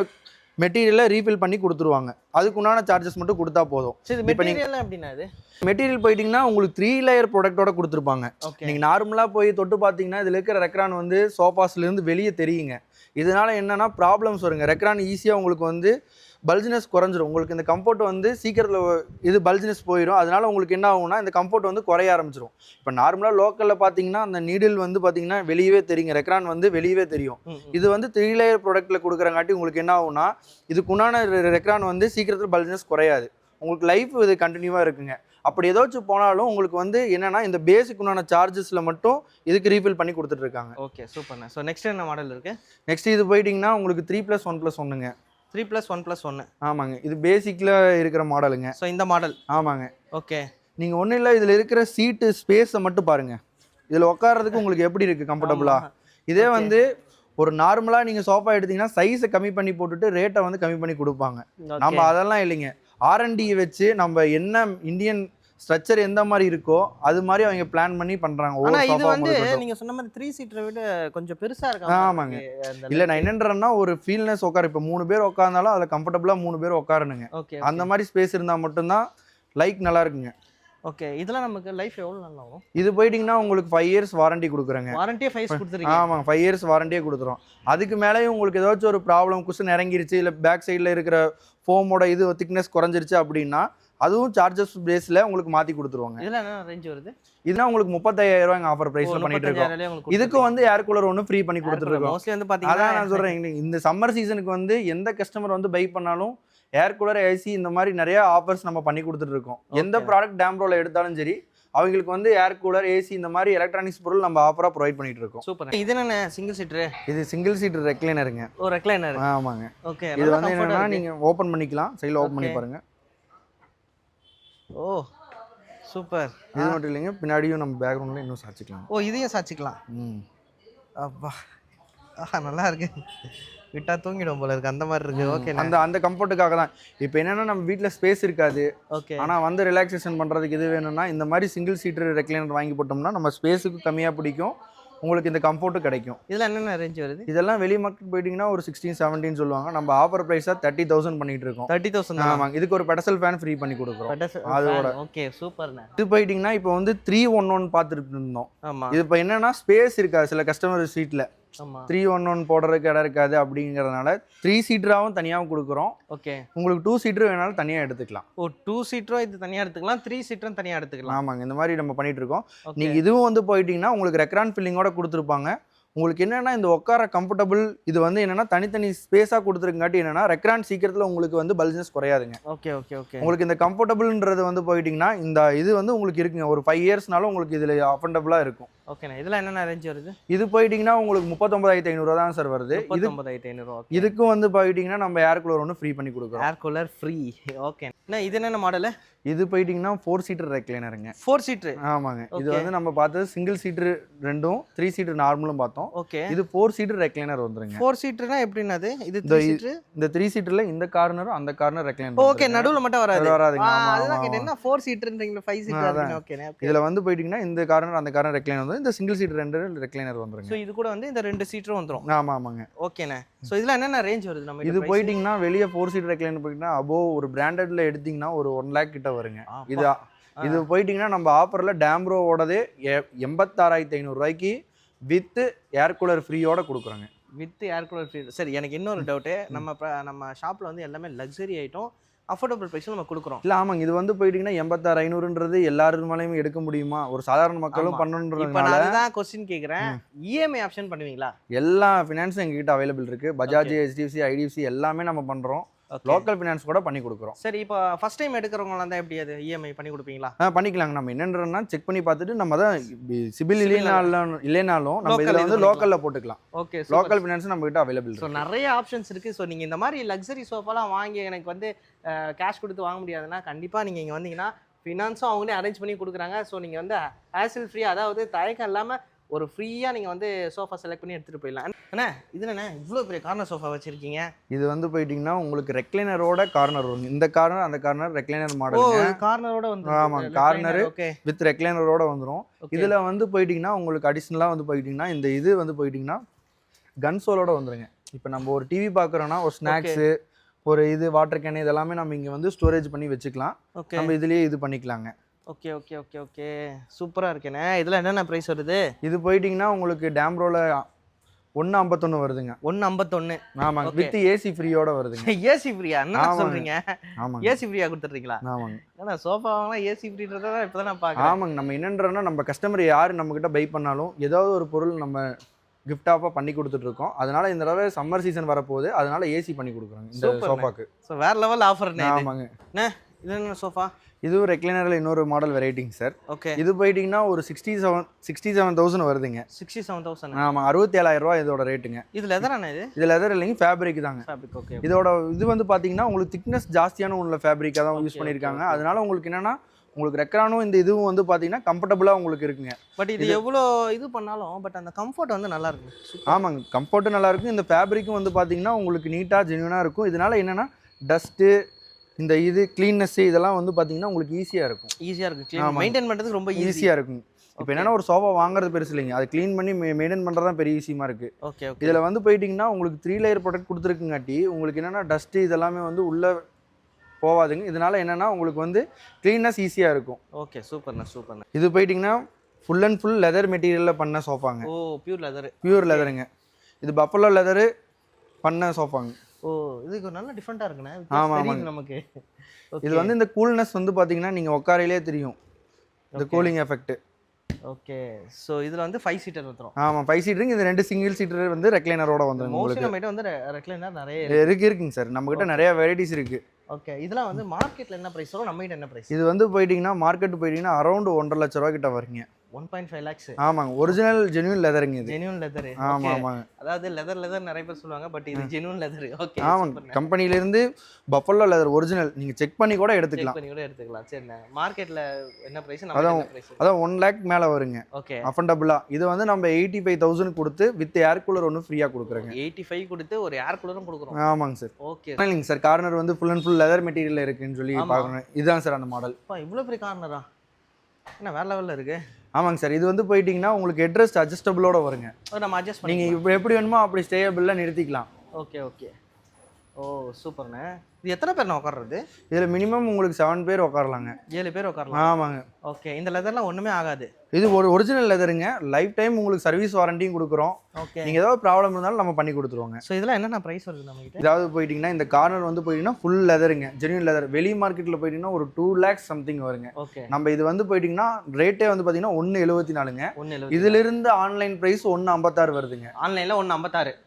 மெட்டீரியலை ரீஃபில் பண்ணி கொடுத்துருவாங்க. அதுக்குண்டான சார்ஜஸ் மட்டும் கொடுத்தா போதும். மெட்டீரியல் அப்படின்னா இது மெட்டீரியல் போயிட்டீங்கன்னா உங்களுக்கு 3 லேயர் ப்ராடக்டோட கொடுத்துருப்பாங்க. நீங்கள் நார்மலாக போய் தொட்டு பார்த்தீங்கன்னா இதில் இருக்கிற ரெக்ரான் வந்து சோஃபாஸ்லேருந்து வெளியே தெரியுங்க. இதனால என்னன்னா ப்ராப்ளம்ஸ் வருங்க. ரெக்ரான் ஈஸியாக உங்களுக்கு வந்து பல்ஜினஸ் குறைஞ்சிரும். உங்களுக்கு இந்த கம்ஃபர்ட் வந்து சீக்கிரத்தில் இது பல்ஜினஸ் போயிடும். அதனால உங்களுக்கு என்ன ஆகும்னா இந்த கம்ஃபர்ட் வந்து குறைய ஆரம்பிச்சிடும். இப்போ நார்மலாக லோக்கலில் பார்த்தீங்கன்னா அந்த நீடில் வந்து பார்த்தீங்கன்னா வெளியவே தெரியுங்க, ரெக்ரான் வந்து வெளியவே தெரியும். இது வந்து 3 லேயர் ப்ராடக்ட்டில் கொடுக்குறங்காட்டி உங்களுக்கு என்ன ஆகும்னா இதுக்குண்டான ரெக்ரான் வந்து சீக்கிரத்தில் பல்ஜினஸ் குறையாது. உங்களுக்கு லைஃப் இது கண்டினியூவாக இருக்குங்க. அப்படி ஏதாச்சும் போனாலும் உங்களுக்கு வந்து என்னன்னா இந்த பேசிக் உண்டான சார்ஜஸில் மட்டும் இதுக்கு ரீஃபில் பண்ணி கொடுத்துட்டு இருக்காங்க. ஓகே சூப்பர்ண்ணே. ஸோ நெக்ஸ்ட் என்ன மாடல் இருக்குது? நெக்ஸ்ட் இது போயிட்டிங்கன்னா உங்களுக்கு 3+1+1ங்க. 3+1+1. ஆமாங்க, இது பேசிக்கில் இருக்கிற மாடலுங்க. ஸோ இந்த மாடல். ஆமாங்க. ஓகே. நீங்கள் ஒன்றும் இல்லை, இதில் இருக்கிற சீட்டு ஸ்பேஸை மட்டும் பாருங்கள். இதில் உட்காரதுக்கு உங்களுக்கு எப்படி இருக்குது கம்ஃபர்டபுளாக. இதே வந்து ஒரு நார்மலாக நீங்கள் சோஃபா எடுத்தீங்கன்னா சைஸை கம்மி பண்ணி போட்டுட்டு ரேட்டை வந்து கம்மி பண்ணி கொடுப்பாங்க. நம்ம அதெல்லாம் இல்லைங்க, R&D வச்சு நம்ம என்ன இந்தியன் ஸ்ட்ரக்சர் எந்த மாதிரி இருக்கோ அது மாதிரி அவங்க பிளான் பண்ணி பண்றாங்க. ஆனா இது வந்து நீங்க சொன்ன மாதிரி 3 சீட்டரை விட கொஞ்சம் பெருசா இருக்கு. ஆமாங்க. இல்ல நான் என்னன்றேன்னா ஒரு ஃபீல்னஸ் உட்கார, இப்போ 3 பேர் உட்கார்ந்தாலும் அதில் கம்ஃபர்டபுளா 3 பேர் உட்காரணுங்க. அந்த மாதிரி ஸ்பேஸ் இருந்தால் மட்டும்தான் லைக் நல்லா இருக்குங்க. ஓகே. இதெல்லாம் நமக்கு லைஃப் எவ்வளோ நல்லா ஆகும்? இது போயிட்டீங்கன்னா உங்களுக்கு 5 இயர்ஸ் வாரண்டி கொடுக்குறேங்க. வாரண்டியே 5 இயர்ஸ் கொடுத்துருக்கீங்க? ஆமாங்க, 5 இயர்ஸ் வாரண்டியே கொடுத்துரும். அதுக்கு மேலேயும் உங்களுக்கு ஏதாச்சும் ஒரு ப்ராப்ளம், குஷன் இறங்கிருச்சு, இல்லை பேக் சைடில் இருக்கிற ஃபோமோட இது திக்னஸ் குறைஞ்சிருச்சு அப்படின்னா அதுவும் சார்ஜஸ் பேஸில் உங்களுக்கு மாற்றி கொடுத்துருவாங்க. இதெல்லாம் என்ன ரேஞ்ச் வருது? இதுனா உங்களுக்கு 35,000 ரூபாய் ஆஃபர் பிரைஸ்ல பண்ணிட்டு இருக்கோம். இதுக்கு வந்து ஏர் கூலர் ஒன்று ஃப்ரீ பண்ணி கொடுத்துருக்கோம். மோஸ்ட்லி வந்து பாத்தீங்கன்னா அதான் நான் சொல்றேன், இந்த சம்மர் சீசனுக்கு வந்து எந்த கஸ்டமர் வந்து பை பண்ணாலும் ஏர் கூலர், ஏசி இந்த மாதிரி நிறைய ஆஃபர்ஸ் நம்ம பண்ணி கொடுத்துட்டு இருக்கோம். எந்த ப்ராடக்ட் டேம்ரோல எடுத்தாலும் சரி அவங்களுக்கு வந்து ஏர் கூலர், ஏசி இந்த மாதிரி எலக்ட்ரானிக்ஸ் பொருள் நம்ம ஆஃபரா ப்ரொவைட் பண்ணிட்டு இருக்கோம். சூப்பர். இது என்ன சிங்கிள் சீட்டர்? இது சிங்கிள் சீட்டர் ரெக்லைனருங்க. ஓ ரெக்லைனர். ஆமாங்க. ஓகே. இது வந்து என்னன்னா நீங்க ஓபன் பண்ணிக்கலாம், சைடுல ஓபன் பண்ணி பாருங்க. ஓ சூப்பர். இது மட்டும் இல்லைங்க, பின்னாடியும் நம்ம பேக்ரவுண்ட்ல இன்னும் சாச்சிக்கலாம். ஓ இதையும் சாச்சிக்கலாம். அப்பா நல்லா இருக்கு. விட்டா தூங்கிடும் போல இருக்கு, அந்த மாதிரி இருக்கு. ஓகே. அந்த கம்ஃபர்ட்டுக்காக தான். இப்போ என்னன்னா நம்ம வீட்டில் ஸ்பேஸ் இருக்காது. ஓகே. ஆனால் வந்து ரிலாக்ஸேஷன் பண்ணுறதுக்கு இது வேணும்னா இந்த மாதிரி சிங்கிள் சீட்டர் ரெக்லைனர் வாங்கி போட்டோம்னா நம்ம ஸ்பேஸுக்கு கம்மியாக பிடிக்கும், உங்களுக்கு இந்த கம்ஃபர்ட்டும் கிடைக்கும். இதெல்லாம் என்னென்ன ரேஞ்ச் வருது? இதெல்லாம் வெளி மார்க்கெட் போயிட்டீங்கன்னா ஒரு 16-17 சொல்லுவாங்க. நம்ம ஆஃபர் ப்ரைஸாக 30,000 பண்ணிட்டு இருக்கோம். 30,000? ஆமாங்க. இதுக்கு ஒரு பெடசல் ஃபேன் ஃப்ரீ பண்ணி கொடுக்குறோம் அதோட. ஓகே சூப்பர்ண்ணே. இது போயிட்டீங்கன்னா இப்போ வந்து 311 பார்த்துட்டு இருந்தோம். ஆமாம். இது இப்போ என்னன்னா ஸ்பேஸ் இருக்காது சில கஸ்டமர் சீட்டில். 311 போடுறதுக்கு இடம் இருக்காது அப்படிங்கிறதுனால 3 சீட்டராகவும் தனியாகவும் கொடுக்குறோம். ஓகே. உங்களுக்கு 2 சீட்டர் வேணாலும் தனியாக எடுத்துக்கலாம். ஓ 2 சீட்டரும் இது தனியாக எடுத்துக்கலாம், 3 சீட்டரும் தனியாக எடுத்துக்கலாம். ஆமாங்க, இந்த மாதிரி நம்ம பண்ணிட்டு இருக்கோம். நீங்கள் இதுவும் வந்து போயிட்டீங்கன்னா உங்களுக்கு ரெக்ரான் ஃபில்லிங்கோட கொடுத்துருப்பாங்க. உங்களுக்கு என்னன்னா இந்த உட்கார கம்ஃபர்டபுள் இது வந்து என்னன்னா தனித்தனி ஸ்பேஸாக கொடுத்துருக்காட்டி என்னன்னா ரெக்ரான் சீக்கிரத்தில் உங்களுக்கு வந்து பல்ஜினஸ் குறையாதுங்க. Okay okay okay. உங்களுக்கு இந்த கம்ஃபர்டபுள்ன்றது வந்து போயிட்டீங்கன்னா இந்த இது வந்து உங்களுக்கு இருக்குங்க, ஒரு 5 இயர்ஸ்னாலும் உங்களுக்கு இதில் அஃபர்டபுளாக இருக்கும். ஓகேண்ணா. இதெல்லாம் என்னென்ன ரேஞ்ச் வருது? இது போயிட்டீங்கன்னா உங்களுக்கு 39,500 தான் சார் வருது. 39,500. இதுக்கும் வந்து போயிட்டீங்கன்னா நம்ம ஏர் கூலர் ஒன்று ஃப்ரீ பண்ணி கொடுக்குறோம். Air cooler free. ஓகே. இது என்னென்ன மாடலு? இது போயிட்டீங்கன்னா 4 சீட்டர் ரெக்லைனருங்க. 4 சீட்டர்? ஆமாங்க. இது வந்து நம்ம பார்த்தது சிங்கிள் சீட்டர் ரெண்டும், 3 சீட்டர் நார்மலும் பார்த்தோம். ஓகே. இது 4 சீட்டர் ரெக்லைனர் வந்துருங்க. 4 சீட்டர்னா எப்படின்னா இது 3 சீட்டர்? இந்த 3 சீட்டர்ல இந்த கார்னரும் அந்த கார்னர் ரெக்லைனர். ஓகே. நடுவுல மட்டும் வராதுங்க. அதுதான் கேட்டேன்னா 4 சீட்டர்ன்றீங்க, 5 சீட்டர். ஓகேண்ணே. இதுல வந்து போயிட்டீங்கன்னா இந்த கார்னர் அந்த கார்னர் ரெக்லைனர் வந்து இந்த சிங்கிள் சீட்டர் ரெண்டு ரெக்லைனர் வந்துருங்க. சோ இது கூட வந்து இந்த 2 சீட்டரும் வந்துரும். ஆமா ஆமாங்க. ஓகேண்ணே. சோ இதெல்லாம் என்னென்ன ரேஞ்ச் வருது நம்ம? இது போயிட்டீங்கன்னா வெளியே 4 சீட்டர் ரெக்லைனர் போயிட்டீங்கன்னா அபோவ் ஒரு பிராண்டட்ல எடுத்தீங்கன்னா ஒரு 1 lakh கிட்ட வருங்க. இது போயிட்டீங்கன்னா நம்ம ஆஃபர்ல டேம்ரோவோடதே 86,500 ரூபாய்க்கு வித் ஏர் கூலர் ஃப்ரீயோட கொடுக்குறாங்க. With air cooler free. சரி, எனக்கு இன்னொரு டவுட்டு. நம்ம ஷாப்ல வந்து எல்லாமே லக்ஸரி ஐட்டம் அஃபோர்டபுள் ப்ரைஸில் நம்ம கொடுக்குறோம். இல்லை ஆமாங்க. இது வந்து போயிட்டீங்கன்னா 86,500ன்றது எல்லாரும் மேலேயுமே எடுக்க முடியுமா? ஒரு சாதாரண மக்களும் பண்ணணுன்றதுனால இப்போ நான் அதுதான் கொஸ்டின் கேட்குறேன். இஎம்ஐ ஆப்ஷன் பண்ணுவீங்களா? எல்லா ஃபினான்ஸும் எங்ககிட்ட அவைலபிள் இருக்கு. பஜாஜ், HDFC, IDFC எல்லாமே நம்ம பண்றோம். லோக்கல் ஃபினான்ஸ் கூட பண்ணி கொடுக்குறோம். சரி, இப்போ ஃபர்ஸ்ட் டைம் எடுக்கிறவங்களாம் தான் எப்படி அது இஎம்ஐ பண்ணி கொடுப்பீங்களா? பண்ணிக்கலாங்க. நம்ம என்னன்றனா செக் பண்ணி பார்த்துட்டு நம்ம தான் சிபில் இல்லைனாலும் நம்ம இதில் வந்து லோக்கலில் போட்டுக்கலாம். ஓகே. லோக்கல் ஃபினான்ஸ் நம்ம கிட்ட அவைலபிள். ஸோ நிறைய ஆப்ஷன்ஸ் இருக்குது. ஸோ நீங்கள் இந்த மாதிரி லக்ஸரி சோஃபாலாம் வாங்கி எனக்கு வந்து கேஷ் கொடுத்து வாங்க முடியாதுன்னா கண்டிப்பாக நீங்கள் இங்கே வந்தீங்கன்னா ஃபினான்ஸும் அவங்களே அரேஞ்ச் பண்ணி கொடுக்குறாங்க. ஸோ நீங்கள் வந்து ஹேசில் ஃப்ரீ, அதாவது தயக்கம் இல்லாமல் ஒரு ஃப்ரீயாக நீங்கள் வந்து சோஃபா செலக்ட் பண்ணி எடுத்துகிட்டு போயிடலாம். அண்ணா இது என்ன இவ்வளோ பெரிய கார்னர் சோஃபா வச்சுருக்கீங்க? இது வந்து போயிட்டீங்கன்னா உங்களுக்கு ரெக்லைனரோட கார்னர் வரும். இந்த கார்னர் அந்த கார்னர் ரெக்லைனர் மாடல். கார்னரோட வந்து ஆமாம், கார்னர் வித் ரெக்லைனரோட வந்துடும். இதில் வந்து போயிட்டீங்கன்னா உங்களுக்கு அடிஷ்னலாக வந்து போயிட்டீங்கன்னா இந்த இது வந்து போயிட்டீங்கன்னா கன்சோலோட வந்துருங்க. இப்போ நம்ம ஒரு டிவி பார்க்குறோன்னா ஒரு ஸ்நாக்ஸு, ஒரு இது வாட்டர் கேன் இதெல்லாமே நம்ம இங்கே வந்து ஸ்டோரேஜ் பண்ணி வச்சுக்கலாம். நம்ம இதுலேயே இது பண்ணிக்கலாங்க. Okay okay okay okay. சூப்பராக இருக்கேண்ணே. இதெல்லாம் என்னென்ன ப்ரைஸ் வருது? இது போயிட்டீங்கன்னா உங்களுக்கு டேம்ரோல 151 வருதுங்க. 151. ஆமாங்க. வித் ஏசி ஃப்ரீயோட வருதுங்க. ஏசி ஃப்ரீயா? என்ன சொல்றீங்க? ஆமாங்க. ஏசி ஃப்ரீயா கொடுத்துறீங்களா? ஆமாங்க. ஏன்னா சோஃபா வாங்கினா ஏசி ஃப்ரீன்றத இப்பதான் நான் பாக்குறேன். ஆமாங்க. நம்ம என்னன்றோம்னா நம்ம கஸ்டமர் யாரு நம்ம கிட்ட பை பண்ணாலும் ஏதாவது ஒரு பொருள் நம்ம கிஃப்ட் ஆஃபா பண்ணி கொடுத்துட்டு இருக்கோம். அதனால இந்த தடவை சம்மர் சீசன் வரப்போகுது, அதனால ஏசி பண்ணி கொடுக்குறாங்க இந்த சோஃபாக்கு. ஸோ வேற லெவல் ஆஃபர்ண்ணே. ஆமாங்க. இது என்ன சோஃபா? இதுவும் ரெக்லைனரில் இன்னொரு மாடல் வெரைட்டிங்க சார். ஓகே. இது போயிட்டீங்கன்னா ஒரு 67,000 வருதுங்க. 67,000. ஆமாம், 67,000 இதோட ரேட்டுங்க. இது லெதராண்ணே? இது லெதர் இல்லைங்க, ஃபேப்ரிக் தாங்க. ஃபேப்ரிக். ஓகே. இதோட இது வந்து பார்த்தீங்கன்னா உங்களுக்கு திக்னஸ் ஜாஸ்தியான உள்ள ஃபேப்ரிக்காக தான் யூஸ் பண்ணியிருக்காங்க. அதனால உங்களுக்கு என்னன்னா உங்களுக்கு ரெக்ரானும் இந்த இதுவும் வந்து பார்த்தீங்கன்னா கம்ஃபர்டபுளாக உங்களுக்கு இருக்குங்க. பட் இது எவ்வளோ இது பண்ணாலும் பட் அந்த கம்ஃபர்ட் வந்து நல்லா இருக்கு. ஆமாங்க, கம்ஃபர்ட்டும் நல்லா இருக்கும். இந்த ஃபேப்ரிக்கும் வந்து பார்த்தீங்கன்னா உங்களுக்கு நீட்டாக ஜென்யூனாக இருக்கும். இதனால என்னன்னா டஸ்ட்டு இந்த இது க்ளீன்னஸ் இதெல்லாம் வந்து பார்த்தீங்கன்னா உங்களுக்கு ஈஸியாக இருக்கும். ஈஸியாக இருக்கும் மெயின்டைன் பண்ணுறதுக்கு, ரொம்ப ஈஸியாக இருக்கும். இப்போ என்னன்னா ஒரு சோஃபா வாங்குறது பெருசு இல்லைங்க, அதை க்ளீன் பண்ணி மெயின்டைன் பண்ணுறது தான் பெரிய விஷயமா இருக்குது. ஓகே. இதில் வந்து போயிட்டிங்கன்னா உங்களுக்கு 3 லேயர் ப்ராடக்ட் கொடுத்துருக்குங்காட்டி உங்களுக்கு என்னென்னா டஸ்ட்டு இதெல்லாமே வந்து உள்ளே போகாதுங்க. இதனால என்னென்னா உங்களுக்கு வந்து க்ளீன்னஸ் ஈஸியாக இருக்கும். ஓகே. சூப்பர்ண்ணா சூப்பர்ண்ணா. இது போயிட்டிங்கன்னா ஃபுல் அண்ட் ஃபுல் லெதர் மெட்டீரியலில் பண்ண சோஃபாங்க. ஓ, பியூர் லெதர். பியூர் லெதருங்க. இது பஃபலோ லெதரு பண்ண சோஃபாங்க. ஓ, இதுக்கு நல்ல டிஃப்ரெண்ட்டாக இருக்குண்ணே. ஆமாம் நமக்கு. இது வந்து இந்த கூல்னஸ் வந்து பார்த்தீங்கன்னா நீங்கள் உட்காரையிலே தெரியும் இந்த கூலிங் எஃபெக்ட். ஓகே. ஸோ இதில் வந்து 5 சீட்டர் வந்துடும். ஆமாம், 5 சீட்டருங்க. இது 2 சிங்கிள் சீட்டர் வந்து ரெக்லைனரோட வந்துடும். மோஸ்ட்லி நம்மகிட்ட வந்து ரெக்லைனர் நிறைய இருக்குங்க சார். நம்மகிட்ட நிறைய வெரைட்டிஸ் இருக்குது. ஓகே. இதெல்லாம் வந்து மார்க்கெட்டில் என்ன ப்ரைஸ் வரும், நம்மகிட்ட என்ன ப்ரைஸ்? இது வந்து போயிட்டிங்கன்னா மார்க்கெட் போயிட்டிங்கன்னா அரௌண்ட் 1.5 லட்ச ரூபா கிட்ட வருங்க. 1.5 lakhs. ஆமாங்க, ஒரிஜினல் ஜென்யூன் லெதருங்க இது. Genuine leather. ஆமாம் ஆமாங்க. அதாவது லெதர் நிறைய பேர் சொல்லுவாங்க, பட் இது ஜென்யூன் லெதர். ஓகே. ஆமாங்க, கம்பெனிலேருந்து பஃபலோ லெதர் ஒரிஜினல் நீங்கள் செக் பண்ணி கூட எடுத்துக்கலாம். செக் பண்ணி கூட எடுத்துக்கலாம். சரிண்ணே. மார்க்கெட்டில் என்ன ப்ரைஸ், நம்ம ப்ரைஸ்? அதான் 1 lakh மேலே வருங்க. ஓகே. அஃபண்டபுளாக. இது வந்து நம்ம 85,000 கொடுத்து வித் ஏர் கூலர் ஒன்று ஃப்ரீயாக கொடுக்குறேங்க. 85 கொடுத்து ஒரு ஏர் கூலரும் கொடுக்குறோம். ஆமாங்க சார். ஓகே. இல்லைங்க சார், கார்னர் வந்து full and full leather material இருக்குன்னு சொல்லி பார்க்கணும். இதுதான் சார் அந்த மாடல். இவ்வளோ பெரிய கார்னரா? என்ன வேற லெவலில் இருக்கு. ஆமாங்க சார். இது வந்து போயிட்டிங்கன்னா உங்களுக்கு ஹெட்ரெஸ்ட் அட்ஜஸ்டபிளோட வருங்க. நம்ம அட்ஜஸ்ட் பண்ணி நீங்கள் இப்போ எப்படி வேணுமோ அப்படி ஸ்டேபிளாக நிறுத்திக்கலாம். Okay okay. ஓ, சூப்பர்ண்ணே. இது எத்தனை பேர் நான் உட்கார்றது? இதில் மினிமம் உங்களுக்கு 7 பேர் உட்காரலாங்க. 7 பேர் உட்காரலாம். ஆமாங்க. ஓகே. இந்த லெதர்லாம் ஒன்றுமே ஆகாது. இது ஒரு ஒரிஜினல் லெதருங்க. லைஃப் டைம் உங்களுக்கு சர்வீஸ் வாரண்டியும் கொடுக்குறோம். ஓகே. நீங்கள் ஏதாவது ப்ராப்ளம் இருந்தாலும் நம்ம பண்ணி கொடுத்துருவோங்க. ஸோ இதெல்லாம் என்னென்ன ப்ரைஸ் வருது நம்மகிட்ட? ஏதாவது போயிட்டிங்கன்னா இந்த கார்னர் வந்து போயிட்டிங்கன்னா ஃபுல் லெதருங்க, ஜென்யூன் லெதர். வெளி மார்க்கெட்டில் போயிட்டிங்கன்னா ஒரு 2 lakhs சம்திங் வருங்க. ஓகே. நம்ம இது வந்து போயிட்டிங்கன்னா ரேட்டே வந்து பார்த்தீங்கன்னா 1.74ங்க. 1.74. இதிலிருந்து ஆன்லைன் ப்ரைஸ் 1.56 வருதுங்க. ஆன்லைனில் 1.56.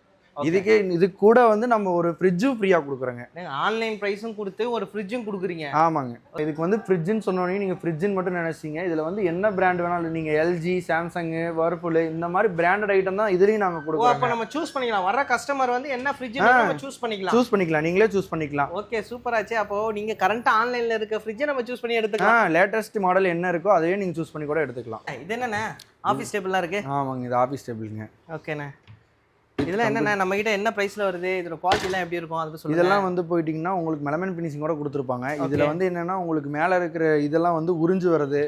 இதுக்கே இது கூட வந்து நம்ம ஒரு ஃப்ரிட்ஜும் ஃப்ரீயாக கொடுக்குறோங்க. ஆன்லைன் ப்ரைஸும் கொடுத்து ஒரு ஃப்ரிட்ஜும் கொடுக்குறீங்க. ஆமாங்க. இதுக்கு வந்து ஃப்ரிட்ஜுன்னு சொன்னோன்னே நீங்கள் ஃப்ரிட்ஜுன்னு மட்டும் நினைச்சீங்க. இதில் வந்து என்ன பிராண்ட் வேணாலும் நீங்கள் எல்ஜி, சாம்சங், வர்பூல் இந்த மாதிரி பிராண்டட் ஐட்டம் தான் இதுலேயும் நாங்கள் கொடுக்குறோம். அப்போ நம்ம சூஸ் பண்ணிக்கலாம். வர கஸ்டமர் வந்து என்ன ஃப்ரிட்ஜ் நம்ம சூஸ் பண்ணிக்கலாம். நீங்களே சூஸ் பண்ணிக்கலாம். ஓகே, சூப்பர் ஆச்சு. அப்போ நீங்க கரண்ட் ஆன்லைன்ல இருக்க ஃப்ரிட்ஜை நம்ம சூஸ் பண்ணி எடுத்துக்கலாம். லேட்டஸ்ட் மாடல் என்ன இருக்கோ அதையே நீங்கள் சூஸ் பண்ணி கூட எடுத்துக்கலாம். இது என்னண்ணே, ஆஃபீஸ் டேபிள்லாம் இருக்கு? ஆமாங்க, இது ஆஃபீஸ் டேபிளுங்க. ஓகேண்ணே. இதெல்லாம் என்னண்ணே, நம்ம கிட்ட என்ன பிரைஸ்ல வருது, இதோட குவாலிட்டிலாம் எப்படி இருக்கும் அதை சொல்லுங்க. இதெல்லாம் வந்து போயிட்டிங்கன்னா உங்களுக்கு மெலமன் ஃபினிஷிங்கோட கொடுத்துருப்பாங்க. இதில் வந்து என்னென்னா உங்களுக்கு மேலே இருக்கிற இதெல்லாம் வந்து உறிஞ்சு வருது,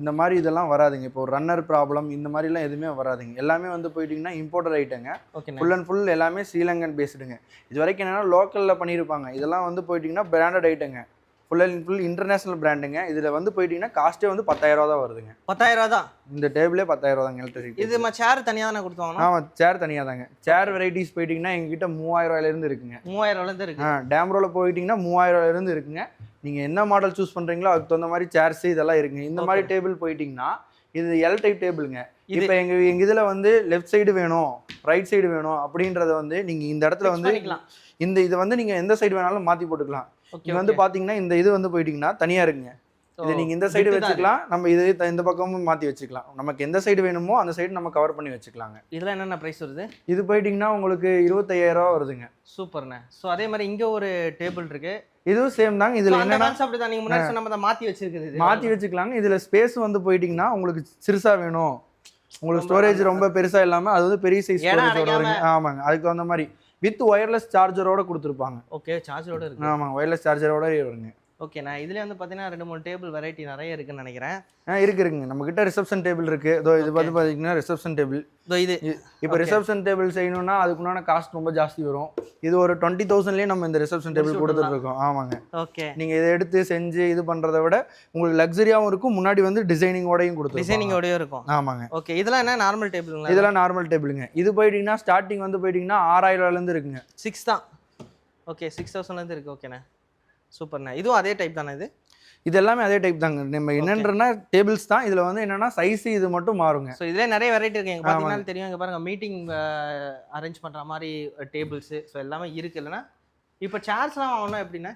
இந்த மாதிரி இதெல்லாம் வராதுங்க. இப்போ ரன்னர் ப்ராப்ளம் இந்த மாதிரிலாம் எதுவுமே வராதுங்க. எல்லாமே வந்து போயிட்டிங்கன்னா இம்போர்ட்டட் ஐட்டங்க. ஃபுல் அண்ட் ஃபுல் எல்லாமே ஸ்ரீலங்கன் பேஸ்டுங்க. இது வரைக்கும் என்னென்னா லோக்கலில் பண்ணியிருப்பாங்க. இதெல்லாம் வந்து போயிட்டிங்கன்னா பிராண்டட் ஐட்டங்க. ஃபுல் அண்ட் ஃபுல் இன்டர்நேஷனல் பிராண்டுங்க. இதில் வந்து போயிட்டிங்கன்னா காஸ்ட்டே வந்து 10,000 ரூபா தான் வருதுங்க. 10,000 தான். இந்த டேபிளே 10,000 தாங்க எலக்ட்ரிசிட்டி. இது சேர் தனியாக தானே கொடுத்தாங்க? ஆமாம், சேர் தனியாக தாங்க. சேர் வெரைட்டிஸ் போயிட்டிங்கன்னா எங்ககிட்ட 3000 ரூபாயிலேருந்து இருக்குங்க. 3000 ரூபாயிலேருந்து இருக்கு. டேம்ரோவில் போயிட்டிங்கன்னா 3000 ரூபாயிலேருந்து இருக்குங்க. நீங்கள் என்ன மாடல் சூஸ் பண்ணுறீங்களோ அதுக்கு தகுந்த மாதிரி சேர்ஸ் இதெல்லாம் இருக்குங்க. இந்த மாதிரி டேபிள் போயிட்டிங்கன்னா இது எல் டைப் டேபிளுங்க. இப்போ எங்கள் இதில் வந்து லெஃப்ட் சைடு வேணும், ரைட் சைடு வேணும் அப்படின்றத வந்து நீங்கள் இந்த இடத்துல வந்து இந்த இதை வந்து நீங்கள் எந்த சைடு வேணாலும் மாற்றி போட்டுக்கலாம். இது வந்து பார்த்தீங்கன்னா இந்த இது வந்து போயிட்டிங்கன்னா தனியாக இருக்குங்க. இது நீங்கள் இந்த சைடு வச்சுக்கலாம், நம்ம இது இந்த பக்கமும் மாற்றி வச்சுக்கலாம். நமக்கு எந்த சைடு வேணுமோ அந்த சைடு நம்ம கவர் பண்ணி வச்சுக்கலாங்க. இதெல்லாம் என்னென்ன ப்ரைஸ் வருது? இது போயிட்டிங்கன்னா உங்களுக்கு 25,000 ரூபா வருதுங்க. சூப்பர்ண்ணே. ஸோ அதே மாதிரி இங்கே ஒரு டேபிள் இருக்கு. இதுவும் சேம் தாங்க. இதில் என்னன்னா அப்படிதான் நீங்கள் முன்னாடி சொன்ன மாற்றி வச்சிருக்குது, மாற்றி வச்சுக்கலாங்க. இதில் ஸ்பேஸ் வந்து போயிட்டிங்கன்னா உங்களுக்கு சிறுசாக வேணும், உங்களுக்கு ஸ்டோரேஜ் ரொம்ப பெருசாக இல்லாமல் அது வந்து பெரிய சைஸ் ஸ்டோரேஜோட வருங்க. ஆமாங்க, அதுக்கு அந்த மாதிரி வித் ஒயர்லெஸ் சார்ஜரோட கொடுத்துருப்பாங்க. ஓகே, சார்ஜரோட இருக்கு. ஆமாங்க, ஒயர்லெஸ் சார்ஜரோட வருங்க. ஓகேண்ணா இதுல வந்து பாத்தீங்கன்னா 2-3 டேபிள் வெரைட்டி நிறைய இருக்குன்னு நினைக்கிறேன். இருக்குங்க நம்ம கிட்ட ரிசப்ஷன் டேபிள் இருக்கு. இதோ இது வந்து பாத்தீங்கன்னா ரிசப்ஷன் டேபிள். இதோ இது இப்போ ரிசப்ஷன் டேபிள் செய்யணும்னா அதுக்குண்டான காஸ்ட் ரொம்ப ஜாஸ்தி வரும். இது ஒரு 20,000லயே நம்ம இந்த ரிசப்ஷன் டேபிள் கொடுத்துட்டு இருக்கோம். ஆமாங்க. ஓகே. நீங்க இதை எடுத்து செஞ்சு இது பண்றதை விட உங்களுக்கு லக்ஸரியாவும் இருக்கும், முன்னாடி வந்து டிசைனிங்கோடையும் கொடுத்துருக்கோம். டிசைனிங்கோடய இருக்கும். ஆமாங்க. ஓகே. இதெல்லாம் என்ன நார்மல் டேபிளுங்களா? இதெல்லாம் நார்மல் டேபிளுங்க. இது போயிட்டீங்கன்னா ஸ்டார்டிங் வந்து போயிட்டீங்கன்னா 6,000 இருந்து இருக்குங்க. 6 தான். ஓகே 6,000 இருந்து இருக்கு. ஓகேண்ணா சூப்பர்ண்ணா. இதுவும் அதே டைப் தானே இது? இது எல்லாமே அதே டைப் தாங்க. நம்ம என்னன்றனா டேபிள்ஸ் தான். இதுல வந்து என்னன்னா சைஸ் இது மட்டும் மாறுங்க. ஸோ இதுல நிறைய வெரைட்டி இருக்கு. எங்க பாத்தீங்கன்னா தெரியும். இங்க பாருங்க மீட்டிங் அரேஞ்ச் பண்ற மாதிரி டேபிள்ஸ் ஸோ எல்லாமே இருக்கு. இல்லைன்னா இப்போ சேர்ஸ்லாம் வாங்கணும் எப்படின்னா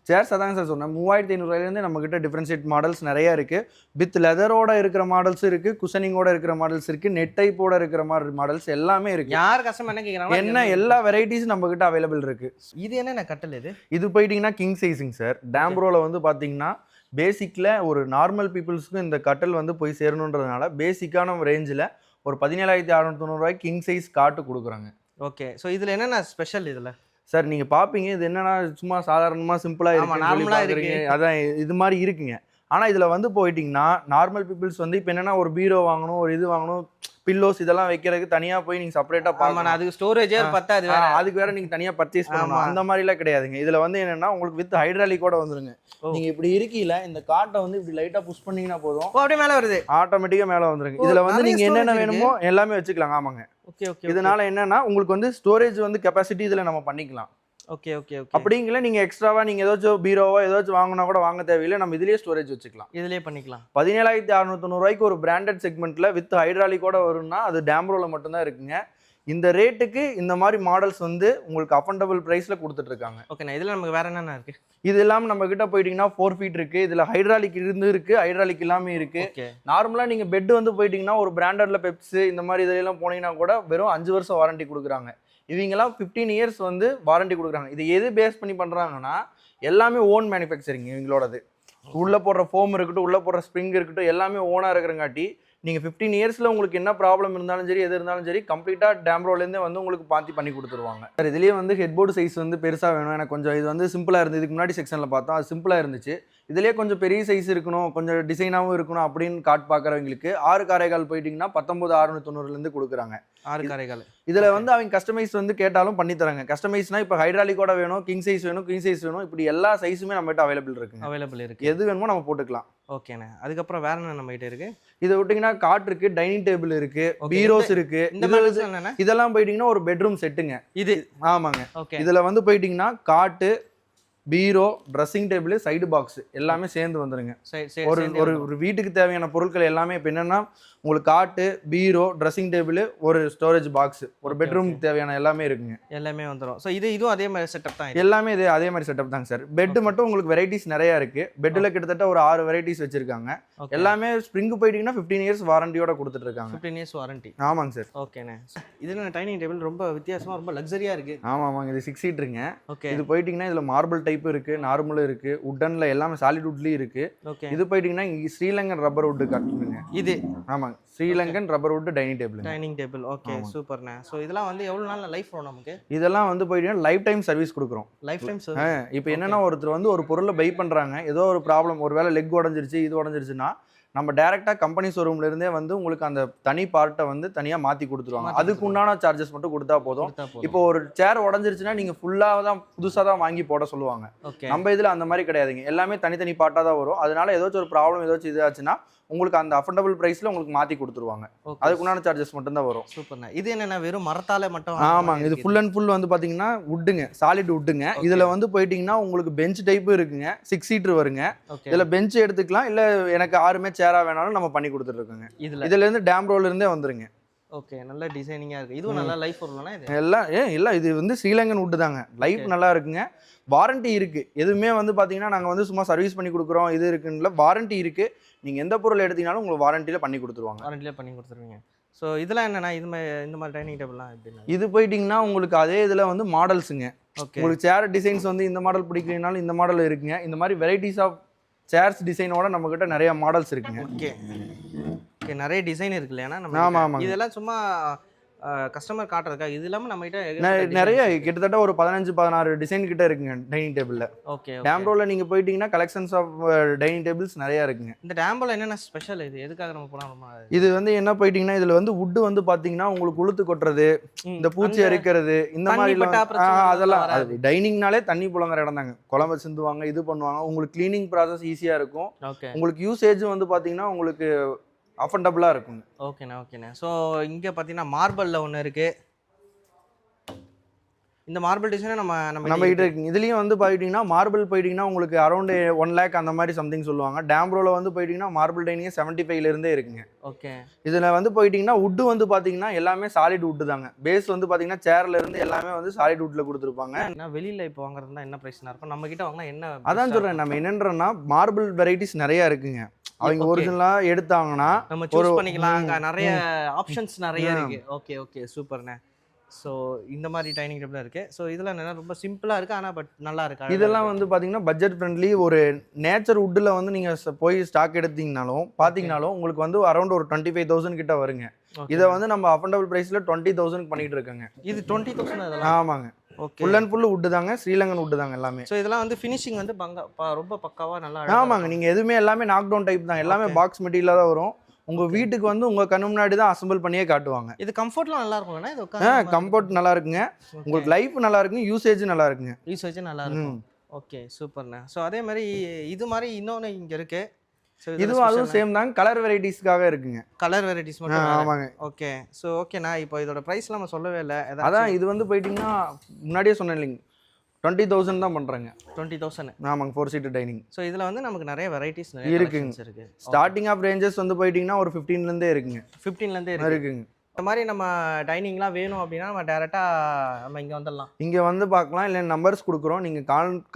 சேர்ஸ் அதாங்க சார் சொன்னேன். 3,500 நம்ம கிட்ட டிஃபரன்ஷியேட் மாடல்ஸ் நிறைய இருக்கு. வித் லெதரோட இருக்கிற மாடல்ஸ் இருக்கு, குஷனிங்கோட இருக்கிற மாடல்ஸ் இருக்கு, நெட் டைப்போட இருக்கிற மாதிரி மாடல்ஸ் எல்லாமே இருக்கு. யார் கஸ்டமர் என்ன கேக்குறாங்க என்ன எல்லா வெரைட்டிஸ் நம்ம கிட்ட அவைலபிள் இருக்கு. இது என்ன கட்டல் இது போயிட்டீங்கன்னா கிங் சைஸிங் சார். டேம்ப்ரோல வந்து பாத்தீங்கன்னா பேசிக்ல ஒரு நார்மல் பீப்புள்ஸ்க்கும் இந்த கட்டல் வந்து போய் சேரணுன்றதுனால பேசிக்கான ரேஞ்சில் ஒரு 17,690 கிங் சைஸ் காட்டு கொடுக்குறாங்க. ஓகே. ஸோ இதில் என்னென்ன ஸ்பெஷல் இதில் சார் நீங்கள் பார்ப்பீங்க இது என்னன்னா சும்மா சாதாரணமாக சிம்பிளாக இருக்கு, நார்மலாக இருக்கு, அதான் இது மாதிரி இருக்குங்க. ஆனால் இதில் வந்து போயிட்டிங்கன்னா நார்மல் பீப்புள்ஸ் வந்து இப்போ என்னென்னா ஒரு பீரோ வாங்கணும், ஒரு இது வாங்கணும், பில்லோஸ் இதெல்லாம் வைக்கிறதுக்கு தனியாக போய் நீங்கள் செப்பரேட்டாக பார்க்கணும். அதுக்கு ஸ்டோரேஜே பத்தாது, அதுக்கு வேற நீங்கள் தனியாக பர்ச்சேஸ் பண்ணணும். அந்த மாதிரிலாம் கிடையாதுங்க. இதில் வந்து என்னென்னா உங்களுக்கு வித் ஹைட்ராலிக்கோட வந்துருங்க. நீங்கள் இப்படி இருக்கீல இந்த காட்டை வந்து இப்படி லைட்டாக புஷ் பண்ணீங்கன்னா போதும், அப்படியே மேலே வருது, ஆட்டோமேட்டிக்காக மேலே வந்துருங்க. இதில் வந்து நீங்கள் என்னென்ன வேணுமோ எல்லாமே வச்சுக்கலாம். ஆமாங்க. Okay okay. இதனால என்னன்னா உங்களுக்கு வந்து ஸ்டோரேஜ் வந்து கெப்பாசிட்டி இதில் நம்ம பண்ணிக்கலாம். Okay okay okay. அப்படிங்கல நீங்க எக்ஸ்ட்ராவா நீங்க ஏதாச்சும் பீரோவோ ஏதாச்சும் வாங்கினா கூட வாங்க தேவையில்லை, நம்ம இதுலயே ஸ்டோரேஜ் வச்சுக்கலாம், இதுலயே பண்ணிக்கலாம். 17,690 ஒரு பிராண்டட் செக்மெண்ட்ல வித் ஹைட்ராலிக்கோட வரும்னா அது டேம்ப்ரோல மட்டும்தான் இருக்குங்க. இந்த ரேட்டுக்கு இந்த மாதிரி மாடல்ஸ் வந்து உங்களுக்கு அஃபோர்டபுள் பிரைஸ்ல கொடுத்துட்டு இருக்காங்க. ஓகேண்ணா. இதுல நமக்கு வேற என்னென்ன இருக்கு? இது இல்லாம நம்ம கிட்ட போயிட்டீங்கன்னா 4 ஃபீட் இருக்கு. இதுல ஹைட்ராலிக் இருக்கு, ஹைட்ராலிக் இல்லாம இருக்கு. நார்மலா நீங்க பெட் வந்து போயிட்டீங்கன்னா ஒரு பிராண்டட்ல பெப்ஸ் இந்த மாதிரி இதெல்லாம் போனீங்கன்னா கூட வெறும் 5 வருஷம் வாரண்டி கொடுக்குறாங்க. இவங்கெல்லாம் 15 இயர்ஸ் வந்து வாரண்டி கொடுக்குறாங்க. இது எது பேஸ் பண்ணி பண்ணுறாங்கன்னா எல்லாமே ஓன் மேனுஃபேக்சரிங் இவங்களோடது. உள்ளே போடுற ஃபோம் இருக்கட்டும், உள்ளே போடுற ஸ்ப்ரிங் இருக்கட்டும், எல்லாமே ஓனாக இருக்கிறங்காட்டி நீங்கள் 15 இயர்ஸில் உங்களுக்கு என்ன ப்ராப்ளம் இருந்தாலும் சரி, எது இருந்தாலும் சரி, கம்ப்ளீட்டாக டேம்ப்ரோலேருந்தே வந்து உங்களுக்கு பார்த்து பண்ணி கொடுத்துருவாங்க. சார் இதுலேயே வந்து ஹெட்போர்டு சைஸ் வந்து பெருசாக வேணும், எனக்கு கொஞ்சம் இது வந்து சிம்பிளாக இருந்தது. இதுக்கு முன்னாடி செக்ஷனில் பார்த்தோம் அது சிம்பிளாக இருந்துச்சு. இதுலேயே கொஞ்சம் பெரிய சைஸ் இருக்கணும், கொஞ்சம் டிசைனாகவும் இருக்கணும் அப்படின்னு காட் பார்க்குறவங்களுக்கு 6,4/4 போயிட்டிங்கன்னா 19,690 கொடுக்குறாங்க. 6,4/4. இதில் வந்து அவங்க கஸ்டமைஸ் வந்து கேட்டாலும் பண்ணி தராங்க. கஸ்டமைஸ்னா இப்போ ஹைட்ராலிக்கோட வேணும், கிங் சைஸ் வேணும், குயின் சைஸ் வேணும், இப்படி எல்லா சைஸுமே நம்மகிட்ட அவைலபிள் இருக்கு. எது வேணுமோ நம்ம போட்டுக்கலாம். ஓகேண்ணே. அதுக்கப்புறம் வேற என்ன நம்ம கிட்ட இருக்கு? இதை விட்டீங்கன்னா காட் இருக்கு, டைனிங் டேபிள் இருக்கு, பீரோஸ் இருக்கு. இதெல்லாம் போயிட்டீங்கன்னா ஒரு பெட்ரூம் செட்டுங்க இது. ஆமாங்க. இதுல வந்து போயிட்டீங்கன்னா காட்டு, பீரோ, ட்ரெஸ்ஸிங் டேபிள், சைடு பாக்ஸ் எல்லாமே சேர்ந்து வந்துருங்க. ஒரு வீட்டுக்கு தேவையான பொருட்கள் எல்லாமே இப்போ என்னன்னா உங்களுக்கு காட்டு, பீரோ, ட்ரெஸ்ஸிங் டேபிள், ஒரு ஸ்டோரேஜ் பாக்ஸ், ஒரு பெட்ரூமுக்கு தேவையான எல்லாமே இருக்குங்க. எல்லாமே வந்துடும். ஸோ இதுவும் அதே மாதிரி செட்டப் தான். எல்லாமே இது அதே மாதிரி செட்டப் தாங்க சார். பெட் மட்டும் உங்களுக்கு வெரைட்டிஸ் நிறைய இருக்கு. பெட்டில் கிட்டத்தட்ட ஒரு 6 வெரைட்டிஸ் வச்சிருக்காங்க. எல்லாமே ஸ்ப்ரிங் போயிட்டீங்கன்னா 15 இயர்ஸ் வாரண்டியோட கொடுத்துட்டு இருக்காங்க. 15 இயர்ஸ் வாரண்டி. ஆமாங்க சார். ஓகேண்ணே. இதுல டைனிங் டேபிள் ரொம்ப வித்தியாசமா ரொம்ப லக்ஸரியா இருக்கு. ஆமாங்க. இது 6 சீட்டருங்க. இது போயிட்டீங்கன்னா இதுல மார்பிள் டைப் இருக்கு, நார்மல் இருக்கு, உட்டன்ல எல்லாமே சாலிட் வுட்லயும் இருக்கு. இது போயிட்டீங்கன்னா ஸ்ரீலங்கன் ரப்பர் வுட் காட்டுங்க இது. ஆமாங்க. Sri Lankan rubber wood dining table. Okay சூப்பர்ண்ணே. ஸோ இதெல்லாம் வந்து எவ்வளவு நாள் லைஃப் வரும் நமக்கு? இதெல்லாம் வந்து போயிட்டீங்கன்னா லைஃப் டைம் சர்வீஸ் கொடுக்குறோம். Life time service. இப்போ என்னன்னா ஒருத்தர் வந்து ஒரு பொருளை பை பண்றாங்க, ஏதோ ஒரு ப்ராப்ளம், ஒரு வேளை லெக் உடஞ்சிருச்சு, இது உடஞ்சிருச்சுன்னா நம்ம டைரக்டா கம்பெனி ஷோரூம்ல இருந்தே வந்து உங்களுக்கு அந்த தனி பார்ட்டை வந்து தனியா மாத்தி கொடுத்துருவாங்க. அதுக்கு உண்டான சார்ஜஸ் மட்டும் கொடுத்தா போதும். இப்போ ஒரு சேர் உடஞ்சிருச்சுன்னா நீங்க ஃபுல்லா தான் புதுசா தான் வாங்கி போட சொல்லுவாங்க. நம்ம இதுல அந்த மாதிரி கிடையாதுங்க. எல்லாமே தனித்தனி பார்ட்டா தான் வரும். அதனால ஏதாச்சும் ஒரு ப்ராப்ளம் ஏதாச்சும் இதாச்சுன்னா உங்களுக்கு அந்த அஃபோர்டபுள் பிரைஸ்ல உங்களுக்கு மாத்தி கொடுத்துருவாங்க. அதுக்கு உண்டான சார்ஜஸ் மட்டும் தான் வரும். சூப்பர்ண்ணா. இது என்னன்னா வெறும் மரத்தால மட்டும்? ஆமாங்க. இது ஃபுல் அண்ட் ஃபுல் வந்து பாத்தீங்கன்னா வுட்டுங்க, சாலிட் வுட்டுங்க. இதுல வந்து போயிட்டீங்கன்னா உங்களுக்கு பெஞ்ச் டைப் இருக்குங்க, 6 சீட்டர் வருங்க. இதுல பெஞ்ச் எடுத்துக்கலாம், இல்ல எனக்கு 6 சேரா வேணாலும் நம்ம பண்ணி கொடுத்துட்டு இருக்கோங்க. இதுல இருந்து டேம்ப்ரோல இருந்தே வந்துருங்க. ஓகே. நல்ல டிசைனிங்கா இருக்கு. இதுவும் நல்ல லைஃப் வரும்னா இது எல்லாம் இது வந்து ஸ்ரீலங்கன் வுட் தாங்க. லைஃப் நல்லா இருக்குங்க. வாரண்டி இருக்கு. எதுவுமே வந்து பாத்தீங்கன்னா நாங்க வந்து சும்மா சர்வீஸ் பண்ணி கொடுக்குறோம் இது இருக்குன்னு, வாரண்டி இருக்கு. நீங்க எந்த பொருள் எடுத்தீங்கனாலும் உங்களுக்கு வாரண்டியில பண்ணி கொடுத்துருவாங்க. வாரண்டியில பண்ணி கொடுத்துருவீங்க. ஸோ இதெல்லாம் என்னன்னா இந்த மாதிரி டைனிங் டேபிள்லாம் எப்படின்னா இது போயிட்டீங்கன்னா உங்களுக்கு அதே இதுல வந்து மாடல்ஸுங்க. உங்களுக்கு சேர் டிசைன்ஸ் வந்து இந்த மாடல் பிடிக்கலனாலும் இந்த மாடல் இருக்குங்க. இந்த மாதிரி வெரைட்டிஸ் ஆஃப் சேர்ஸ் டிசைனோட நம்ம கிட்ட நிறைய மாடல்ஸ் இருக்குங்க. ஓகே. நிறைய டிசைன் இருக்கு இல்லையா நம்ம? ஆமா. இதெல்லாம் சும்மா கஸ்டமர் காட்டுறதுக்கா இது இல்லாமல் நம்ம நிறைய கிட்டத்தட்ட ஒரு 15-16 டிசைன் கிட்ட இருக்குங்க டைனிங் டேபிள்ல. ஓகே. டேம்ரோல நீங்க போயிட்டீங்கன்னா கலெக்ஷன்ஸ் ஆஃப் டைனிங் டேபிள்ஸ் நிறைய இருக்குங்க. இந்த டேம்போல என்னென்ன ஸ்பெஷல் இது எதுக்காக நம்ம போனா இது வந்து என்ன போயிட்டீங்கன்னா இதுல வந்து வுட் வந்து பாத்தீங்கன்னா உங்களுக்கு உளுத்து கொட்டுறது, இந்த பூச்சி அரிக்கிறது, இந்த மாதிரி அதெல்லாம் டைனிங்னாலே தண்ணி புழங்குற இடம் தாங்க. குழம்பு சிந்துவாங்க, இது பண்ணுவாங்க. உங்களுக்கு கிளீனிங் ப்ராசஸ் ஈஸியா இருக்கும். உங்களுக்கு யூசேஜ் வந்து பாத்தீங்கன்னா உங்களுக்கு அஃபர்டபுளா இருக்கும். ஓகேண்ணே. ஸோ இங்கே பார்த்தீங்கன்னா மார்பிளில் ஒன்று இருக்குது. இந்த மார்பிள் டிசைனை நம்ம கிட்ட இருக்குங்க. இதுலேயும் வந்து போயிட்டீங்கன்னா மார்பிள் போயிட்டீங்கன்னா உங்களுக்கு அரௌண்ட் 1 lakh அந்த மாதிரி சம்திங் சொல்லுவாங்க. டேம்ரோவில் வந்து போயிட்டீங்கன்னா மார்பிள் டைனிங் 75 இருந்துங்க. ஓகே. இதில் வந்து போயிட்டீங்கன்னா வுட்டு வந்து பார்த்தீங்கன்னா எல்லாமே சாலிட் வுட்டு தாங்க. பேஸ் வந்து பார்த்தீங்கன்னா சேர்ல இருந்து எல்லாமே வந்து சாலிட் வுட்டில் கொடுத்துருப்பாங்க. வெளியில் இப்போ வாங்குறதுனா என்ன ப்ரைஸ்னா இருக்கும், நம்ம கிட்ட வாங்கினா என்ன? அதான் சொல்கிறேன், நம்ம என்னன்றோன்னா மார்பிள் வெரைட்டிஸ் நிறையா இருக்குங்க. அவங்க ஒரிஜினலா எடுத்தாங்கன்னா நம்ம சூஸ் பண்ணிக்கலாம். நிறைய ஆப்ஷன்ஸ் நிறைய இருக்கு. ஓகே சூப்பர்ண்ணே. ஸோ இந்த மாதிரி டைனிங் டேபிள் இருக்கு. ஸோ இதெல்லாம் ரொம்ப சிம்பிளா இருக்கு, ஆனால் பட் நல்லா இருக்கு. இதெல்லாம் வந்து பாத்தீங்கன்னா பட்ஜெட் ஃப்ரெண்ட்லி. ஒரு நேச்சர் வுட்ல வந்து நீங்க போய் ஸ்டாக் எடுத்தீங்கனாலும் பாத்தீங்கனாலும் உங்களுக்கு வந்து அரௌண்ட் ஒரு 25,000 கிட்ட வருங்க. இதை வந்து நம்ம அஃபோர்டபுள் பிரைஸ்ல 20,000 பண்ணிட்டு இருக்காங்க. இது 20,000? ஆமாங்க. ஃபுல் அண்ட் ஃபுல் வுட் தாங்க, ஸ்ரீலங்கன் வுட் தாங்க எல்லாமே. ஸோ இதெல்லாம் வந்து ஃபினிஷிங் வந்து ரொம்ப பக்காவா நல்லா. ஆமாங்க. நீங்க எதுவுமே எல்லாமே நாக் டவுன் டைப் தான். எல்லாமே பாக்ஸ் மெட்டீரியலா தான் வரும். உங்க வீட்டுக்கு வந்து உங்க கண்ணு முன்னாடி தான் அசெம்பிள் பண்ணியே காட்டுவாங்க. இது கம்ஃபர்ட்லாம் நல்லா இருக்கும்ல? இது கம்ஃபர்ட் நல்லா இருக்குங்க. உங்களுக்கு லைஃப் நல்லா இருக்குங்க, யூசேஜ் நல்லா இருக்குங்க. யூசேஜ் நல்லா இருக்கும். ஓகே சூப்பர்ண்ணே. ஸோ அதே மாதிரி இது மாதிரி இன்னொன்று இங்கே இருக்கு. இதுவும் அதுவும் சேம் தாங்க. கலர் வெரைட்டிஸ்க்காக இருக்குங்க. கலர் வெரைட்டிஸ் மட்டும். ஆமாங்க. ஓகே. ஸோ ஓகேண்ணா, இப்போ இதோட ப்ரைஸ்லாம் நம்ம சொல்லவே இல்லை. அதான் இது வந்து போயிட்டீங்கன்னா முன்னாடியே சொன்னேன் இல்லைங்க, 20,000 தான் பண்றாங்க. 20,000. ஆமாங்க. 4 சீட் டைனிங். ஸோ இதில் வந்து நமக்கு நிறைய வெரைட்டிஸ் இருக்குங்க. ஸ்டார்டிங் ஆஃப் ரேஞ்சஸ் வந்து போயிட்டீங்கன்னா ஒரு 15லேருந்தே இருக்குங்க. 15லேருந்தே இருக்குங்க. இந்த மாதிரி நம்ம டைனிங்லாம் வேணும் அப்படின்னா நம்ம டேரெக்டாக நம்ம இங்கே வந்துடலாம். இங்கே வந்து பார்க்கலாம். இல்லை நம்பர்ஸ் கொடுக்குறோம். நீங்கள்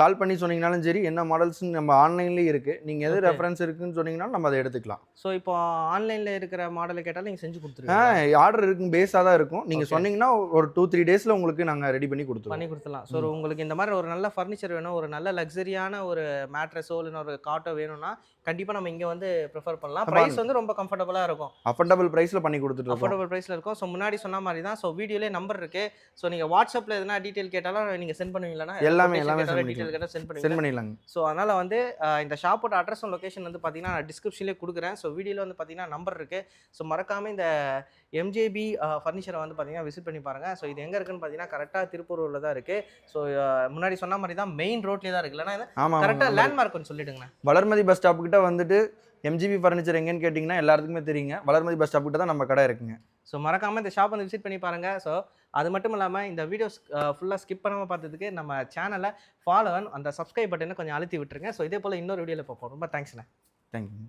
கால் பண்ணி சொன்னீங்கனாலும் சரி, என்ன மாடல்ஸ் நம்ம ஆன்லைன்லேயே இருக்குது. நீங்கள் எது ரெஃபரன்ஸ் இருக்குன்னு சொன்னீங்கன்னா நம்ம அதை எடுத்துக்கலாம். ஸோ இப்போ ஆன்லைனில் இருக்கிற மாடலை கேட்டாலும் நீங்கள் செஞ்சு கொடுத்துருங்க. ஆர்டர் இருக்குங்க, பேஸாக தான் இருக்கும். நீங்கள் சொன்னீங்கன்னா ஒரு 2-3 டேஸில் உங்களுக்கு நாங்கள் ரெடி பண்ணி கொடுத்துடலாம். ஸோ உங்களுக்கு இந்த மாதிரி ஒரு நல்ல ஃபர்னிச்சர் வேணும், ஒரு நல்ல லக்ஸரியான ஒரு மேட்ரஸோ இல்லைன்னா ஒரு காட்டோ வேணும்னா கண்டிப்பாக நம்ம இங்கே வந்து ப்ரிஃபர் பண்ணலாம். ப்ரைஸ் வந்து ரொம்ப கம்ஃபர்டபுளாக இருக்கும். அஃபோர்டபுள் ப்ரைஸில் பண்ணி கொடுத்துட்டு அஃபோர்டபுள் ப்ரைஸில் இருக்கும். ஸோ முன்னாடி சொன்ன மாதிரி தான். ஸோ வீடியோலேயே நம்பர் இருக்குது. ஸோ நீங்கள் வாட்ஸ்அப்பில் எதனா டீட்டெயில் கேட்டாலும் நீங்கள் சென்ட் பண்ணுவீங்களா? எல்லாமே டீட்டெயில் கேட்டால் சென்ட் பண்ணிடலாங்க. ஸோ அதனால் வந்து இந்த ஷாப்போட அட்ரஸும் லொக்கேஷன் வந்து பார்த்தீங்கன்னா நான் டிஸ்கிரிப்ஷன்லேயே கொடுக்குறேன். ஸோ வீடியோவில் வந்து பார்த்தீங்கன்னா நம்பர் இருக்குது. ஸோ மறக்காமல் இந்த எம்ஜேபி ஃபர்னிச்சரை வந்து பார்த்தீங்கன்னா விசிட் பண்ணி பாருங்கள். ஸோ இது எங்கே இருக்குன்னு பார்த்தீங்கன்னா கரெக்டாக திருப்பூரில் தான் இருக்குது. ஸோ முன்னாடி சொன்ன மாதிரி தான் மெயின் ரோட்லேயே தான் இருக்குது. இல்லைன்னா கரெக்டாக லேண்ட்மார்க் கொஞ்சம் சொல்லிவிடுங்கண்ணா. வளர்மதி பஸ் ஸ்டாப் கிட்ட வந்துட்டு எம்ஜிபி ஃபர்னிச்சர் எங்கன்னு கேட்டிங்கன்னா எல்லாத்துக்குமே தெரியுங்க. வளர்மதி பஸ் ஸ்டாப் கிட்ட தான் நம்ம கடை இருக்குங்க. ஸோ மறக்காமல் இந்த ஷாப் வந்து விசிட் பண்ணி பாருங்கள். ஸோ அது மட்டும் இல்லாமல் இந்த வீடியோஸ் ஃபுல்லாக ஸ்கிப் பண்ணாமல் பார்த்ததுக்கு நம்ம சேனலை ஃபாலோ அந்த சப்ஸ்கிரைப் பட்டனை கொஞ்சம் அழுத்தி விட்டுருங்க. ஸோ இதே போல் இன்னொரு வீடியோவில் பார்ப்போம். ரொம்ப தேங்க்ஸ்ண்ணே. தேங்க்யூ.